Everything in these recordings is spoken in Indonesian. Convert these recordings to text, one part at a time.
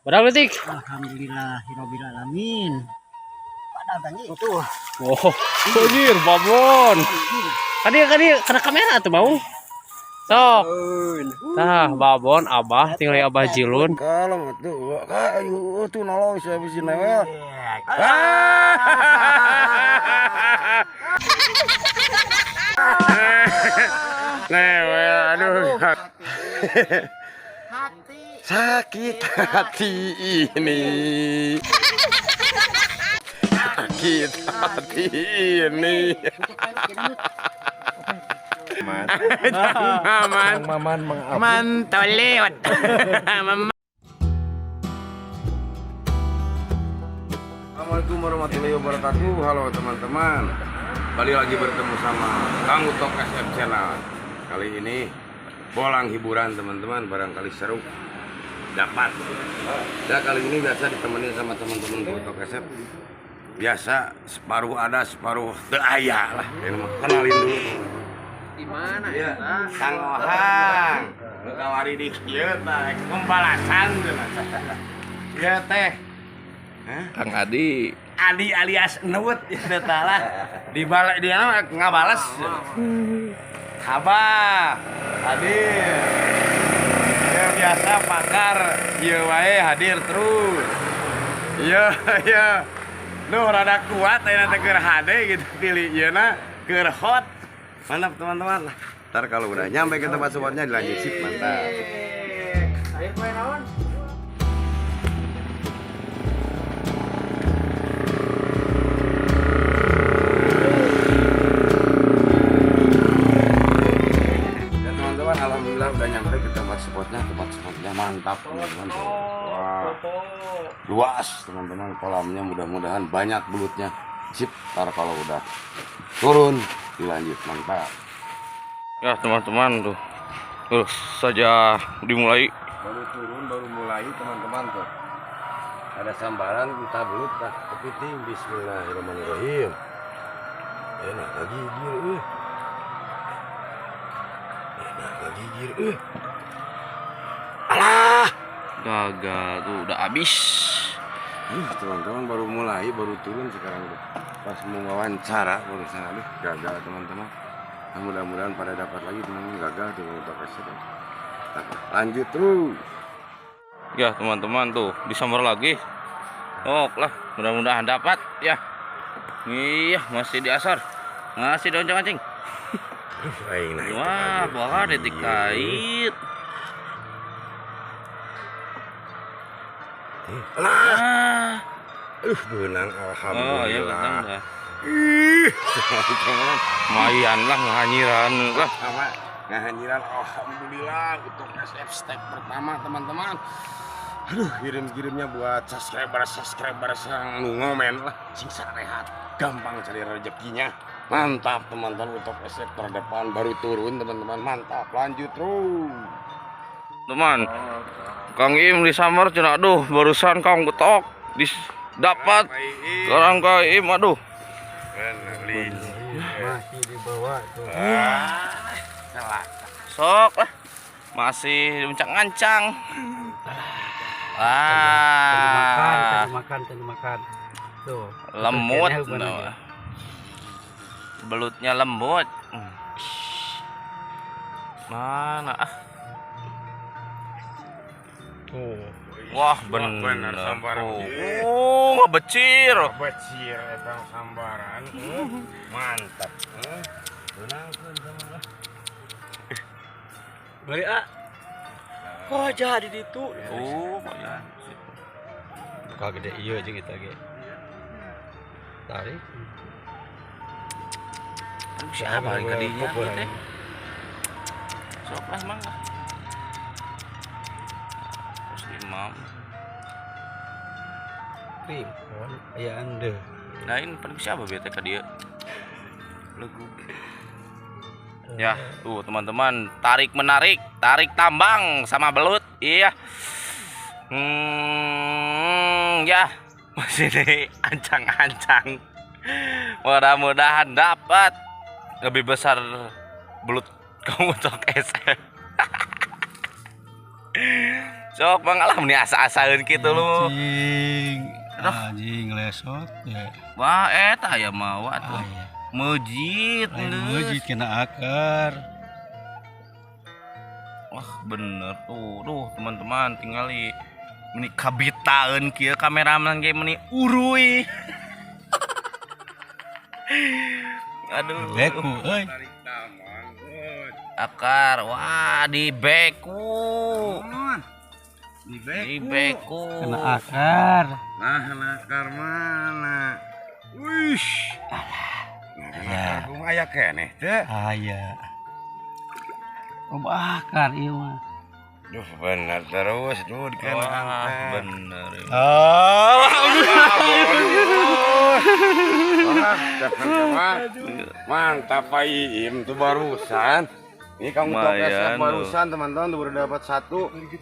Berapa detik? Alhamdulillahirabbil alamin. Pada tanya itu. Oh, anjir, babon. Kadi kena kamera tuh mau. Sok. Nah, babon abah tinggal abah jilun. Kalau tuh kayu tuh nolong saya bisa newel. Newel, aduh. Sakit hati ini. Sakit hati ini. Maman Mantoleot. Assalamualaikum warahmatullahi wabarakatuh. Halo teman-teman, kembali lagi bertemu sama Kang Utok SF Channel. Kali ini bolang hiburan teman-teman, barangkali seru dapat. Ya kali ini biasa ditemenin sama teman-teman Utok SF. Biasa separuh ada separuh teu aya lah. Kenalin dulu. Di mana ya? Kang Ohang. Nu kawari di kieu teh pembalasan cenah. Ya teh. Kang Adi. Adi alias Newut ya tah di balik dia ngabales. Abah, hadir. Ya biasa pakar ieu wae hadir terus. Iya, iya. Duh rada kuat aya teh keur hade gitu pilih ieuna keur hot. Mantap teman-teman. Ntar kalau udah nyampe ke tempat spotnya dilanjut sip mantap. Ayo main naon? Dan teman-teman alhamdulillah udah nyampe ke tempat spotnya mantap teman-teman. Wah. Luas teman-teman kolamnya, mudah-mudahan banyak belutnya. Sip, ntar kalau udah turun dilanjut mantap. Ya teman-teman tuh, terus saja dimulai. Baru turun baru mulai teman-teman tuh. Ada sambaran entah belut tak kepiting. Bismillahirrahmanirrahim. Enak lagi gigir enak lagi gigir alah Gagal tuh, udah habis. teman-teman baru mulai baru turun sekarang udah pas mau wawancara barusan aduh gagal teman-teman. Nah, mudah-mudahan pada dapat lagi teman-teman. Gagal tuh untuk kesini. Lanjut terus Ya teman-teman tuh, disambar lagi. Oh lah, mudah-mudahan dapat ya. Iya, masih diasar. Masih daun cacing. Wah, bakal detik kait. Alah, benang Oh ya, alhamdulillah. betul dah. Teman-teman, Lumayan lah, nganyiran lah. sama ngahanjiran alhamdulillah untuk SF step pertama teman-teman. Aduh, kirim-kirimnya buat subscriber sang nu ngomen lah sing sarehat gampang cari rezekinya. Mantap teman-teman untuk SF terdepan baru turun teman-teman. Mantap, lanjut terus. Teman, Kang Im disambar cenah, aduh barusan Kang Betok dapat. Sekarang Kang Im, aduh. Masih di bawah tuh. Sok lah. Masih uncang-ancang. Tadi makan. Tuh. Lembut. Betul, Nah. Belutnya lembut. Mana ah? Tuh. Wah, bener sambaran. Oh, ngebecir. Becir eta sambaran. Mantap. Balik ah. Kok jadi ditu? Oh, banyak. Buka gede iya aja kita ge. Tarik. Siapa yang kadinya teh? Sok lah mangga. Terus imam. Krim. Ya ande. Lain paling siapa bete ka dia? Lagu. Ya, tuh teman-teman, tarik menarik, tarik tambang sama belut. Iya. Ya, masih nih ancang-ancang. Mudah-mudahan dapat lebih besar belut kamu untuk SF. Sok mangalah nih asa-asaeun kitu lu. Anjing lesot ya. Wah eta ya mawa tuh. Aya. Mejit Mejit kena akar. Wah bener tuh teman-teman tingali meni kabitaeun kieu kameraman ge meni uruy. Aduh Beku euy. akar wah di beku di beku Kena akar. Nah, akar mana? Wih. Ya. Aku aya keneh teh. Aya. Loba akar ieu mah. Duh, bener terus duh dikena wah teh. bener Wah, teman-teman. Mantap Pak Iim tuh barusan. Ini kamu tokes Lumayan, barusan teman-teman udah dapat satu. Untuk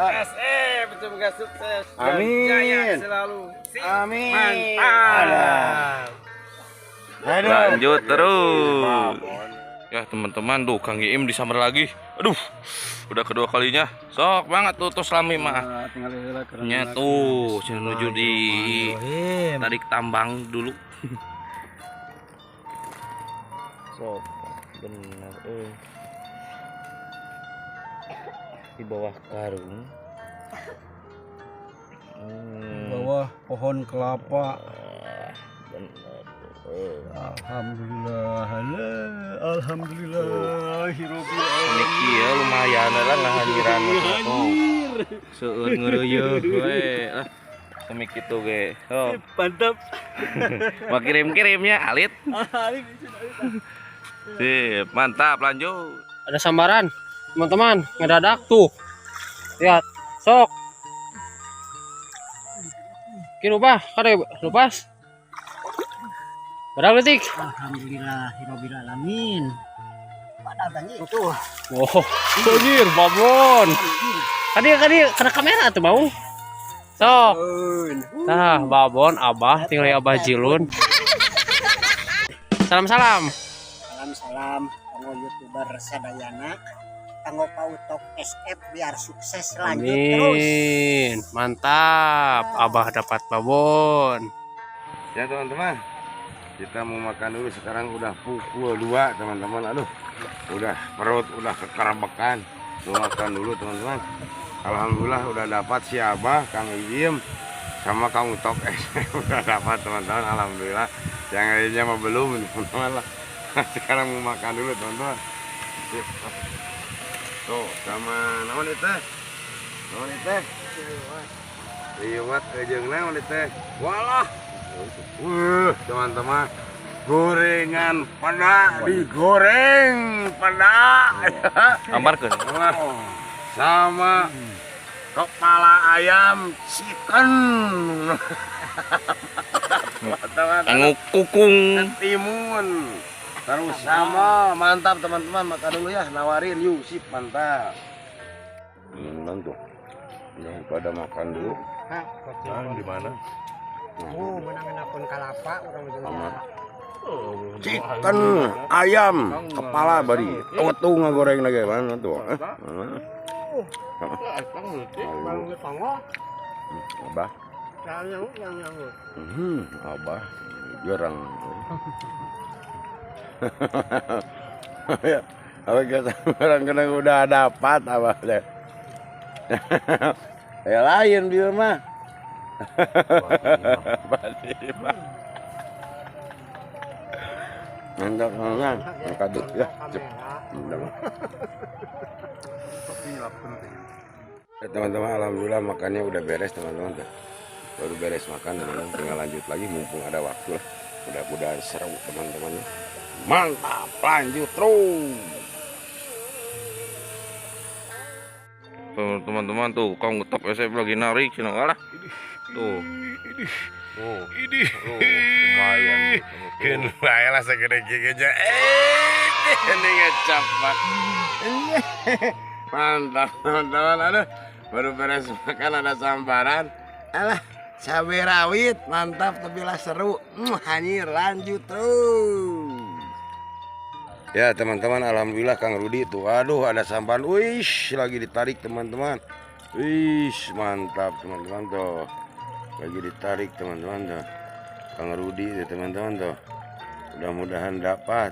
SM semoga sukses. Amin. Jaya selalu. Amin. Mantap. lanjut terus ya teman-teman tuh Kang Iim disamber lagi aduh udah kedua kalinya sok banget tuh selami mah Tinggal heula nya tuh menuju di tarik tambang dulu sok bener di bawah karung bawah pohon kelapa. bener Alhamdulillahirobbil ini kia lumayan lah ngahadiran tuh seueur ngeureuyeun we demi kitu ge sok Mantap. mau kirim-kirimnya alit sip mantap lanjut Ada sambaran teman-teman ngedadak tuh lihat sok kira ubah kade lepas berapa detik Alhamdulillahirobbil alamin. Pada tanya itu. oh anjir babon kade kena kamera tuh bau sok nah babon abah tinggal abah jilun salam Salam kanggo YouTuber sadayana, kanggo pautok SF biar sukses lanjut terus. amin mantap abah dapat babon Ya teman-teman, kita mau makan dulu. Sekarang udah pukul 2 teman-teman. Aduh, udah perut udah kekerebekan. Mau makan dulu teman-teman. Alhamdulillah udah dapat si Abah, Kang Iim sama Kang Utok udah dapat teman-teman. Alhamdulillah. Yang lainnya mah belum teman-teman lah. Sekarang mau makan dulu teman-teman. Tuh sama naon itu teh? Naon itu teh? Liwat jeung naon itu teh? Walah. Teman-teman, gorengan peda digoreng peda ambarkeun sama kepala ayam chicken anu kukung timun terus sama mantap teman-teman. Makan dulu ya, nawarin yuk sip mantap. Tuh udah pada makan dulu. Di mana? Oh, menangan akun kalapa orang ujung. Chicken ayam kepala bari tuh ngagoreng lagi mana tuh Bang Tongo, Abah yang. Abah jarang apa kita orang kena udah dapat Abah deh ya lain dia mah mantap banget kaduk ya teman-teman. Alhamdulillah makannya udah beres teman-teman, baru beres makan teman-teman, tinggal lanjut lagi mumpung ada waktu lah. Mudah-mudahan seru teman-temannya. Mantap, lanjut terus. teman-teman tuh Kang Utok SF lagi narik cina kalah tuh lumayan Kan bae lah segede giginya. Ini ngecapat. Mantap, teman-teman. Aduh, baru beres makan ada sambaran. Alah, cabai rawit, mantap tapi lah seru. Hanyir lanjut terus. Ya teman-teman, alhamdulillah Kang Rudi tuh, aduh ada sampan, wish lagi ditarik teman-teman, wish mantap teman-teman tuh, lagi ditarik teman-teman tuh, Kang Rudi tuh teman-teman tuh, mudah-mudahan dapat,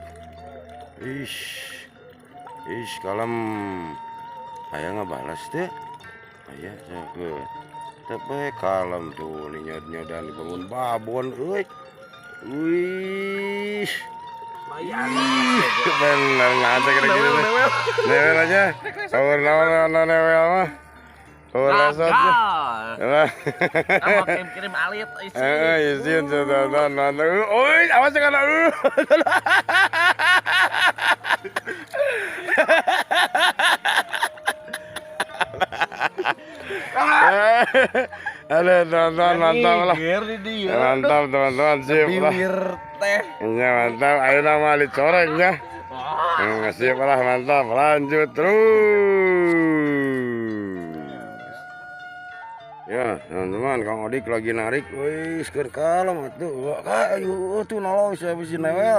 wish kalem, ayah ngebalas deh, ayah sakit, tapi kalem tuh, nyod-nyodan dibangun babon, wish. Bener ngajak kayak gitu deh. Newel aja. Power newel mah. Power lesot. Sama kirim alit Isin sudah nonton. Oi, awas jangan dulu. Ada nonton mantap lah. Mantap teman-teman, sip lah. Ya mantap, ayo nama dicoreng ya. Sip lah, mantap, lanjut terus. Ya teman-teman, Kang Odik lagi narik, wih seker kalem tuh, ayo tuh nolong saya bisa newel.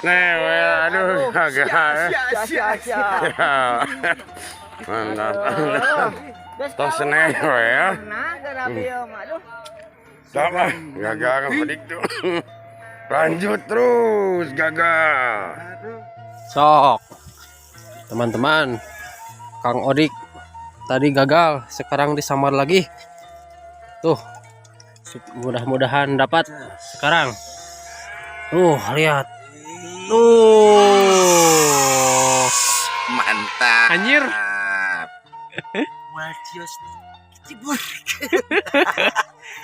Newel, aduh agak. Mantap. Tos newel. Sama, gagal Kang Odik tuh. Lanjut terus, gagal. Sok teman-teman, Kang Odik tadi gagal, sekarang disambar lagi tuh, mudah-mudahan dapat sekarang. Lihat tuh, mantap anjir.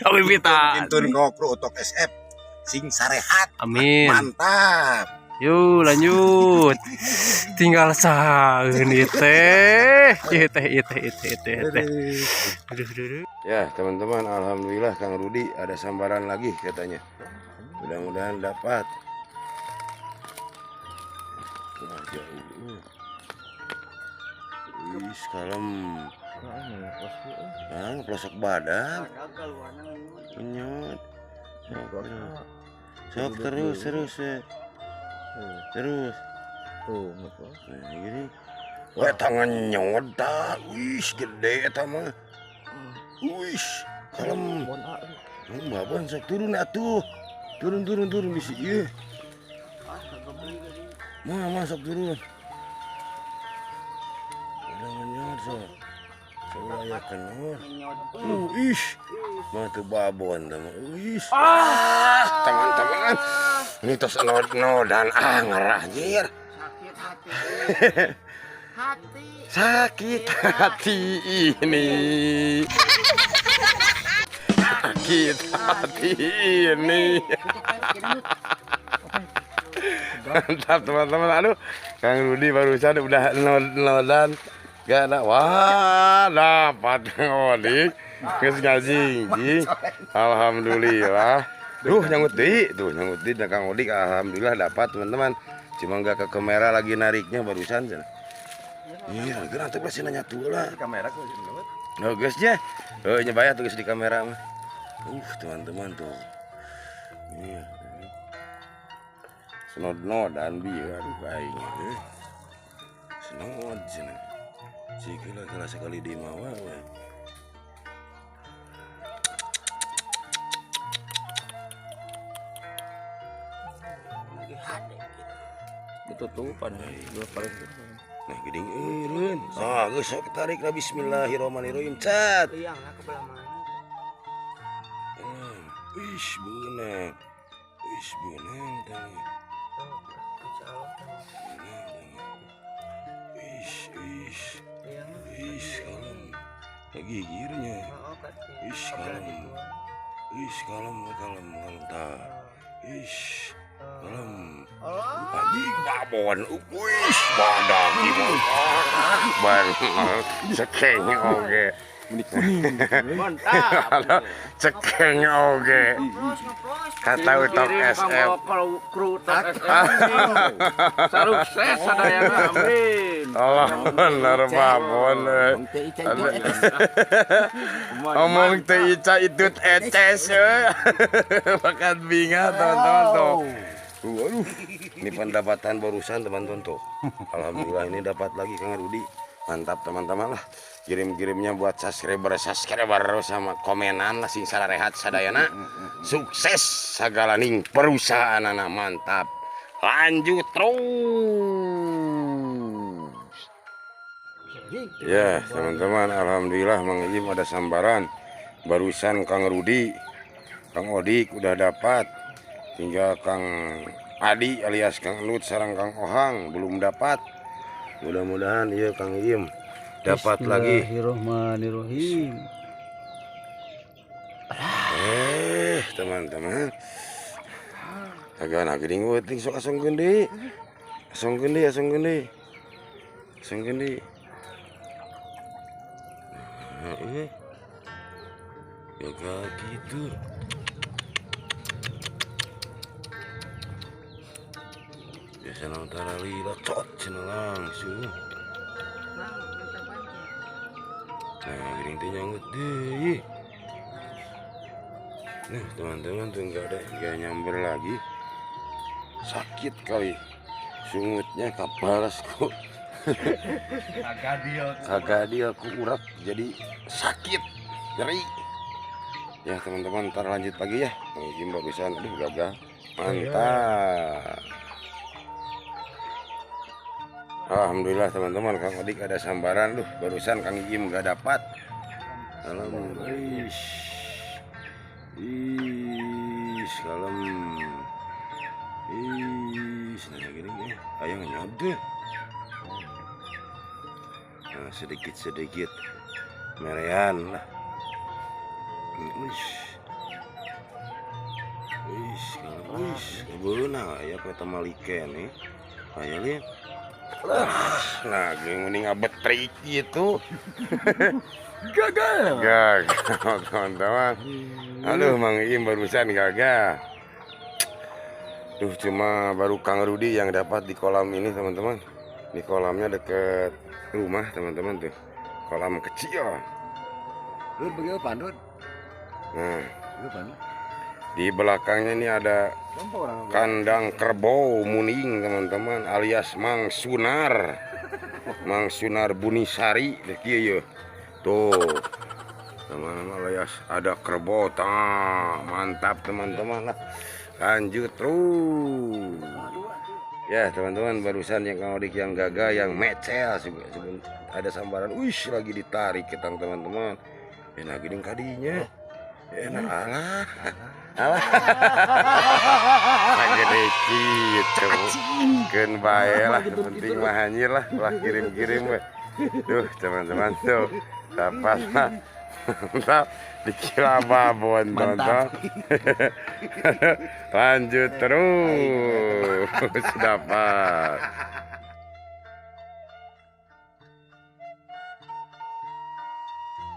Kami minta Intun ngokro otok SF sing sarehat. amin. Mantap. Yuk lanjut, tinggal saeun ieu teh. Ya teman-teman, alhamdulillah Kang Rudi ada sambaran lagi katanya. Mudah-mudahan dapat. Wis kalem. Pelosok badan. Menyot. Sok terus. Nah, gini. Wah, tangan nyoda. Wis gede eta mah. Wis, kalem. Babon sok turun atuh. Turun bisi ieu. Mah sok turun. Udah nyod sok. Saya kenor. Ish. Mah teu babon teh mah. Ish. Teman-teman. Ini tos nodan ngerah anjir. Sakit hati ini. Sakit hati ini. Mantap teman-teman. Aduh, Kang Rudi barusan udah nodan. Gak ada. Wah, dapat Kang Odik. Geus ngajing. Alhamdulillah. Nyangkut di dan Kang Odik, alhamdulillah dapat teman-teman. Cuma nggak ke kamera lagi nariknya barusan. Iya, gerak tuh pasti nanya tuh lah. Kamera kok dapat. Oh, guysnya. Oh, nyebaya tuh guys di kamera mah. Teman-teman tuh. Iya. Senod dan biar kayaknya. Senod sini. Sikila kala sekali di mawa. Tutupan dua paling. Nah, gini eureun. Geus sok tarik bismillahirrahmanirrahim. Cat. Liangna ke belah mana? Ish, beunang teh. Ish, kalem. Gigirnya. Ish, kalem tah. Ish, kalem. Anjing babon, wis badak gimana? Cekengnya oge. Mantap. Cekengnya oge. Kata utok SF. Kru utok SF. Sukses sadayana amin. Allah bener babon. Ngomong teh Ica itut eces euy. Bakat bingat teman-teman tuh. Waduh, ini pendapatan barusan teman-teman tuh. Alhamdulillah ini dapat lagi Kang Rudi. Mantap teman-teman lah. Kirim-kirimnya buat subscriber sama komenan lah sing sararehat sadayana. Sukses segala ning perusahaan anak mantap. Lanjut terus. Ya teman-teman, alhamdulillah Mang Ijim ada sambaran. Barusan Kang Rudi, Kang Odik udah dapat. Tinggal Kang Adi alias Kang Lut sarang Kang Ohang belum dapat. Mudah-mudahan iya Kang Ijim dapat lagi. Bismillahirrahmanirrahim. Teman-teman. Agak nak geuning euting sok asongkeun deui. Asongkeun deui, asongkeun deui. Asongkeun deui. Nah, iya. Jaga gitu. Biasa utara lila cot cenah langsung. Nah, geuning teh nyangut deui. Nah, teman-teman tuh enggak nyamber lagi. Sakit kali. Sungutnya kapalas kok. Kagak dia aku urat jadi sakit, nyeri. Ya, teman-teman ntar lanjut lagi ya. Mungkin bagusan aduh gagal. Mantap. Alhamdulillah teman-teman, Kang Odik ada sambaran tuh. Barusan Kang Ijim gak dapat. Alhamdulillah. Kalem. Nah gini nih, ayo nyode. Nah sedikit merean lah. Kalem. Kebeuna ya kata malike nih. Ayo lihat. Nah, gini ngabetrik gitu. Gagal teman-teman. Aduh Mang Ijim barusan gagal. Duh cuma baru Kang Rudi yang dapat di kolam ini teman-teman. Di kolamnya deket rumah teman-teman tuh. Kolam kecil. Lu begitu pandut. Nah, di belakangnya ini ada kandang kerbau muning teman-teman alias Mang Sunar. Mang Sunar Bunisari kieu ya. Tuh. Teman-teman alias ada kerbau. Mantap teman-teman lah. Lanjut terus. Ya teman-teman barusan yang Kang Odik yang gagal yang mecel ada sambaran. Wih lagi ditarik ketang teman-teman. Enak gini kadinya. Enak alah. Gede gitu. Keun bae lah penting mah hanyir lah kirim-kirim we. Tuh teman-teman tuh. Dapat lah. Mantap dikira babon tonton. Lanjut terus dapat.